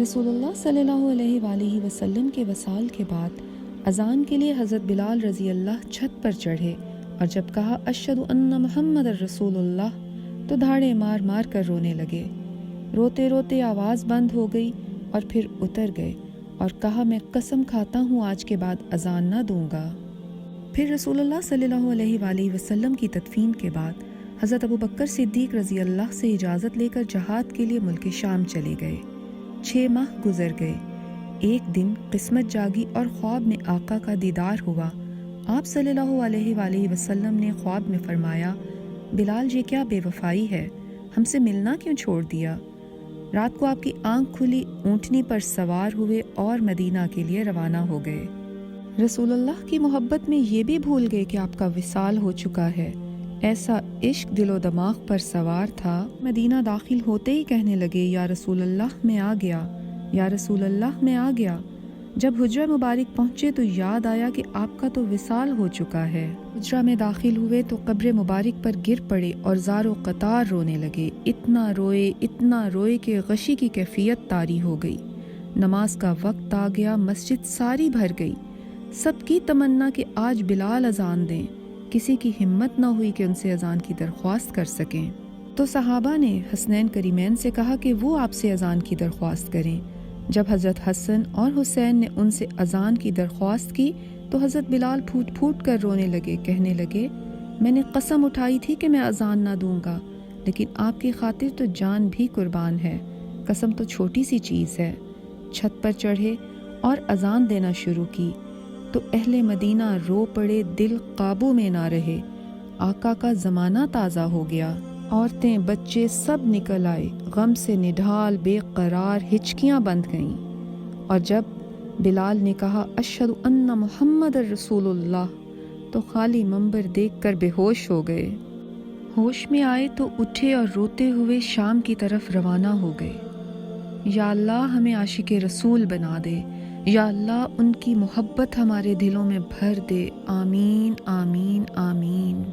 رسول اللہ صلی اللہ علیہ وآلہ وسلم کے وصال کے بعد اذان کے لیے حضرت بلال رضی اللہ چھت پر چڑھے اور جب کہا اشہد ان محمد الرسول اللہ تو دھاڑے مار مار کر رونے لگے۔ روتے روتے آواز بند ہو گئی اور پھر اتر گئے اور کہا میں قسم کھاتا ہوں آج کے بعد اذان نہ دوں گا۔ پھر رسول اللہ صلی اللہ علیہ وآلہ وسلم کی تدفین کے بعد حضرت ابوبکر صدیق رضی اللہ سے اجازت لے کر جہاد کے لیے ملک شام چلے گئے۔ 6 ماہ گزر گئے۔ ایک دن قسمت جاگی اور خواب میں آقا کا دیدار ہوا۔ آپ صلی اللہ علیہ وآلہ وسلم نے خواب میں فرمایا بلال یہ کیا بے وفائی ہے، ہم سے ملنا کیوں چھوڑ دیا؟ رات کو آپ کی آنکھ کھلی، اونٹنی پر سوار ہوئے اور مدینہ کے لیے روانہ ہو گئے۔ رسول اللہ کی محبت میں یہ بھی بھول گئے کہ آپ کا وصال ہو چکا ہے۔ ایسا عشق دل و دماغ پر سوار تھا، مدینہ داخل ہوتے ہی کہنے لگے یا رسول اللہ میں آ گیا، یا رسول اللہ میں آ گیا۔ جب حجرہ مبارک پہنچے تو یاد آیا کہ آپ کا تو وصال ہو چکا ہے۔ حجرہ میں داخل ہوئے تو قبر مبارک پر گر پڑے اور زار و قطار رونے لگے۔ اتنا روئے کہ غشی کی کیفیت طاری ہو گئی۔ نماز کا وقت آ گیا، مسجد ساری بھر گئی۔ سب کی تمنا کہ آج بلال اذان دیں۔ کسی کی ہمت نہ ہوئی کہ ان سے اذان کی درخواست کر سکیں، تو صحابہ نے حسنین کریمین سے کہا کہ وہ آپ سے اذان کی درخواست کریں۔ جب حضرت حسن اور حسین نے ان سے اذان کی درخواست کی تو حضرت بلال پھوٹ پھوٹ کر رونے لگے، کہنے لگے میں نے قسم اٹھائی تھی کہ میں اذان نہ دوں گا، لیکن آپ کی خاطر تو جان بھی قربان ہے، قسم تو چھوٹی سی چیز ہے۔ چھت پر چڑھے اور اذان دینا شروع کی تو اہل مدینہ رو پڑے، دل قابو میں نہ رہے۔ آقا کا زمانہ تازہ ہو گیا، عورتیں بچے سب نکل آئے، غم سے نڈھال بے قرار، ہچکیاں بند گئیں۔ اور جب بلال نے کہا اشہد ان محمد الرسول اللہ تو خالی منبر دیکھ کر بے ہوش ہو گئے۔ ہوش میں آئے تو اٹھے اور روتے ہوئے شام کی طرف روانہ ہو گئے۔ یا اللہ ہمیں عاشق رسول بنا دے، یا اللہ ان کی محبت ہمارے دلوں میں بھر دے، آمین آمین آمین۔